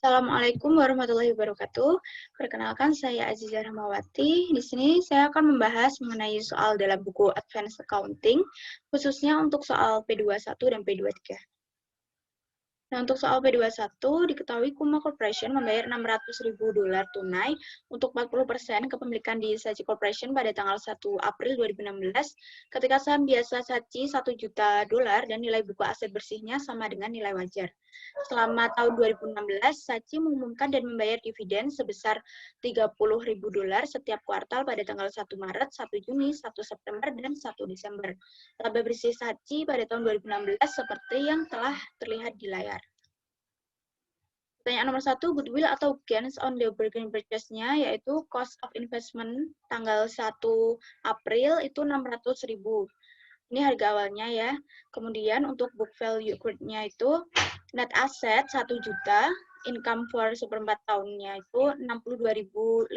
Assalamualaikum warahmatullahi wabarakatuh. Perkenalkan, saya Azizah Rahmawati. Di sini saya akan membahas mengenai soal dalam buku Advanced Accounting, khususnya untuk soal P21 dan P23. Nah, untuk soal P21, diketahui Kuma Corporation membayar $600.000 tunai untuk 40% kepemilikan di Saatchi Corporation pada tanggal 1 April 2016, ketika saham biasa Saatchi $1 juta dan nilai buku aset bersihnya sama dengan nilai wajar. Selama tahun 2016, Saatchi mengumumkan dan membayar dividen sebesar $30.000 setiap kuartal pada tanggal 1 Maret, 1 Juni, 1 September, dan 1 Desember. Laba bersih Saatchi pada tahun 2016 seperti yang telah terlihat di layar. Pertanyaan nomor 1, goodwill atau gains on the bargain purchase-nya, yaitu cost of investment tanggal 1 April itu 600.000. Ini harga awalnya ya. Kemudian untuk book value accrued-nya itu net asset 1 juta, income for seperempat tahunnya itu 62.500.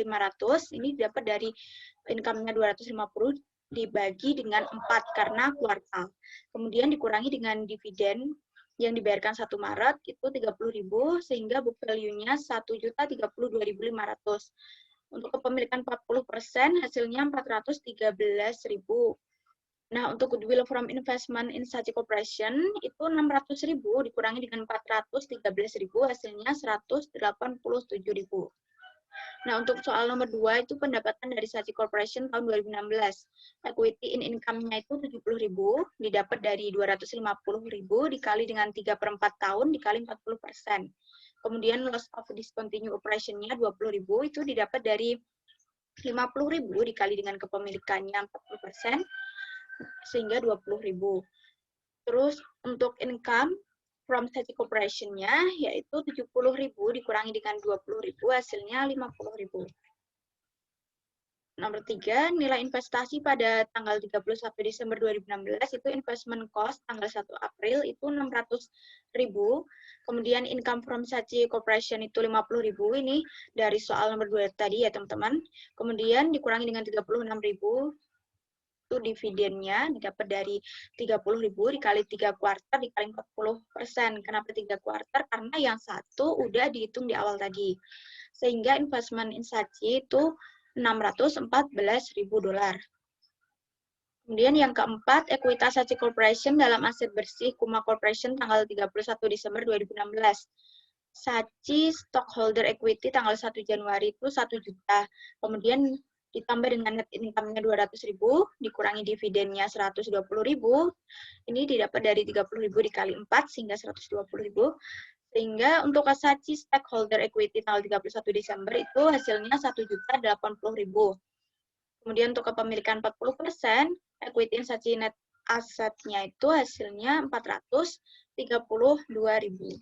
Ini dapat dari income-nya 250 dibagi dengan 4 karena kuartal. Kemudian dikurangi dengan dividen yang dibayarkan 1 Maret itu 30.000 sehingga book value-nya 1.032.500. Untuk kepemilikan 40% hasilnya 413.000. Nah, untuk goodwill from investment in Saatchi Corporation itu 600.000 dikurangi dengan 413.000 hasilnya 187.000. Nah, untuk soal nomor 2 itu pendapatan dari Saatchi Corporation tahun 2016. Equity in income-nya itu 70.000 didapat dari 250.000 dikali dengan 3/4 tahun dikali 40%. Kemudian loss of discontinued operation-nya 20.000 itu didapat dari 50.000 dikali dengan kepemilikannya 40%. Sehingga 20.000. Terus untuk income from Saatchi Corporation-nya yaitu 70.000 dikurangi dengan 20.000 hasilnya 50.000. Nomor 3, nilai investasi pada tanggal 31 Desember 2016 itu investment cost tanggal 1 April itu 600.000. Kemudian income from Saatchi Corporation itu 50.000. Ini dari soal nomor 2 tadi ya, teman-teman. Kemudian dikurangi dengan 36.000. Itu dividennya didapat dari 30.000 dikali 3 kuartal dikali 40%. Kenapa 3 kuartal? Karena yang satu udah dihitung di awal tadi. Sehingga investment in Saatchi itu $614.000. Kemudian yang keempat, ekuitas Saatchi Corporation dalam aset bersih Kuma Corporation tanggal 31 Desember 2016. Saatchi stockholder equity tanggal 1 Januari itu 1 juta. Kemudian ditambah dengan net income-nya 200.000, dikurangi dividennya 120.000, ini didapat dari 30.000 dikali 4, sehingga 120.000, sehingga untuk Saatchi stakeholder equity tanggal 31 Desember itu hasilnya 1.080.000. Kemudian untuk kepemilikan 40%, equity Saatchi net asetnya itu hasilnya 432.000.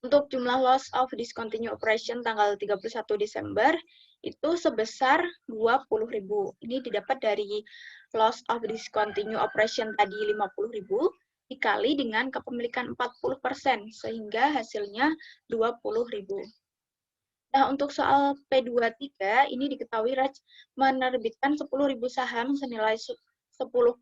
Untuk jumlah loss of discontinued operation tanggal 31 Desember itu sebesar 20.000. Ini didapat dari loss of discontinued operation tadi 50.000 dikali dengan kepemilikan 40%, sehingga hasilnya 20.000. Nah, untuk soal P23, ini diketahui Raj menerbitkan 10.000 saham senilai 10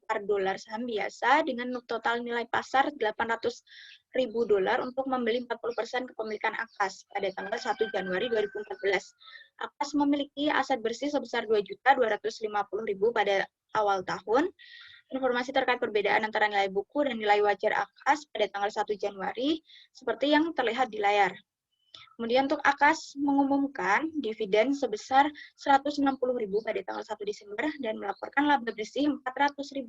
per dolar saham biasa dengan total nilai pasar $800.000 untuk membeli 40% kepemilikan Akas pada tanggal 1 Januari 2014. Akas memiliki aset bersih sebesar 2.250.000 pada awal tahun. Informasi terkait perbedaan antara nilai buku dan nilai wajar Akas pada tanggal 1 Januari seperti yang terlihat di layar. Kemudian untuk Akas mengumumkan dividen sebesar 160.000 pada tanggal 1 Desember dan melaporkan laba bersih $400.000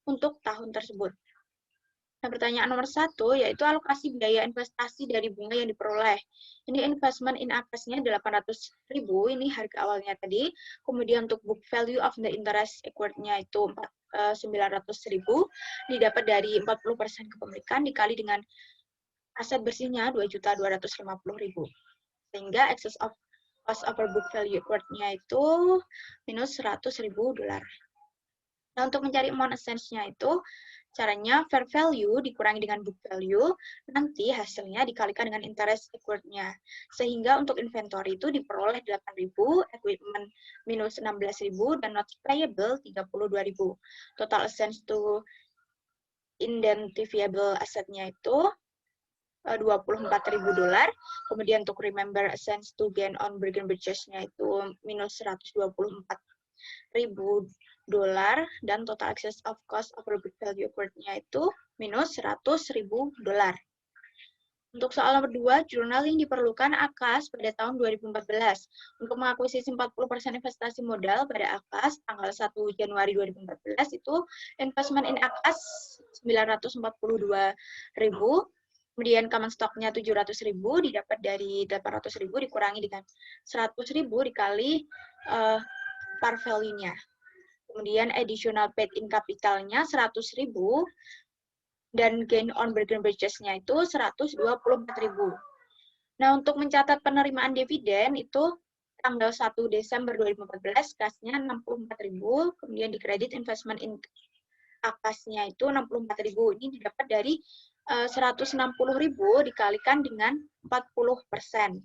untuk tahun tersebut. Nah, pertanyaan nomor 1 yaitu alokasi biaya investasi dari bunga yang diperoleh. Ini investment in Akasnya 800.000, ini harga awalnya tadi. Kemudian untuk book value of the interest accrued-nya itu 900.000, didapat dari 40% kepemilikan dikali dengan aset bersihnya 2.250.000. Sehingga excess of cost over book value accrued-nya itu minus $100.000. Nah, untuk mencari amount essence-nya itu caranya fair value dikurangi dengan book value, nanti hasilnya dikalikan dengan interest accrued-nya. Sehingga untuk inventory itu diperoleh 8.000, equipment minus 16.000, dan notes payable 32.000. Total essence to identifiable asset-nya itu $24.000. Kemudian untuk remember cents to gain on bargain purchase-nya itu minus $124.000 dan total excess of cost over book value accrued-nya itu minus $100.000. Untuk soal nomor 2, jurnal yang diperlukan AKAS pada tahun 2014. Untuk mengakuisisi 40% investasi modal pada AKAS tanggal 1 Januari 2014 itu investment in AKAS 942.000, kemudian common stock-nya 700.000 didapat dari 800.000 dikurangi dengan 100.000 dikali par value-nya. Kemudian additional paid in capital-nya 100.000 dan gain on bargain purchase-nya itu 124.000. Nah, untuk mencatat penerimaan dividen itu tanggal 1 Desember 2014 kasnya 64.000, kemudian dikredit investment in AKAS-nya itu 64.000. Ini didapat dari 160.000 dikalikan dengan 40%.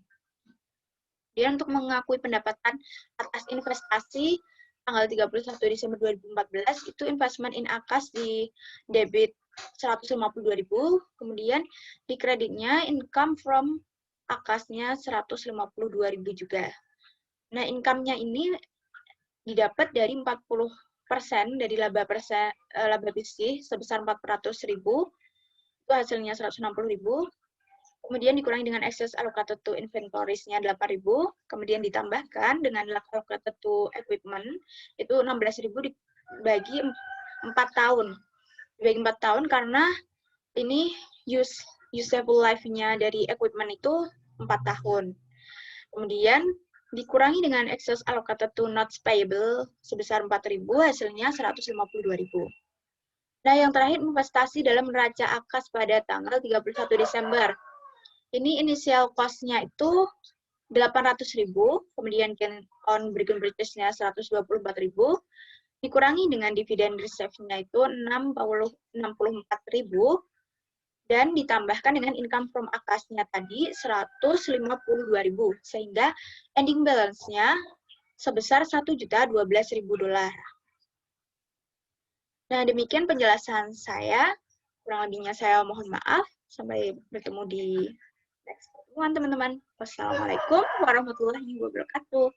Kemudian untuk mengakui pendapatan atas investasi tanggal 31 Desember 2014 itu investment in AKAS di debit 152.000, kemudian di kreditnya income from AKAS-nya 152.000 juga. Nah, income-nya ini didapat dari 40% dari laba bersih sebesar 400.000, itu hasilnya 160.000. Kemudian dikurangi dengan excess allocated to inventories-nya 8.000, kemudian ditambahkan dengan allocated to equipment, itu 16.000 dibagi 4 tahun. Dibagi 4 tahun karena ini usable life-nya dari equipment itu 4 tahun. Kemudian dikurangi dengan excess allocated to notes payable sebesar 4.000, hasilnya 152.000. Nah, yang terakhir investasi dalam neraca AKAS pada tanggal 31 Desember. Ini initial cost-nya itu 800.000, kemudian gain on bargain purchase-nya 124.000, dikurangi dengan dividen reserve-nya itu 64.000, dan ditambahkan dengan income from AKAS-nya tadi 152.000, sehingga ending balance-nya sebesar $1.012.000. Nah, demikian penjelasan saya. Kurang lebihnya saya mohon maaf. Sampai bertemu di next pertemuan, teman-teman. Wassalamualaikum warahmatullahi wabarakatuh.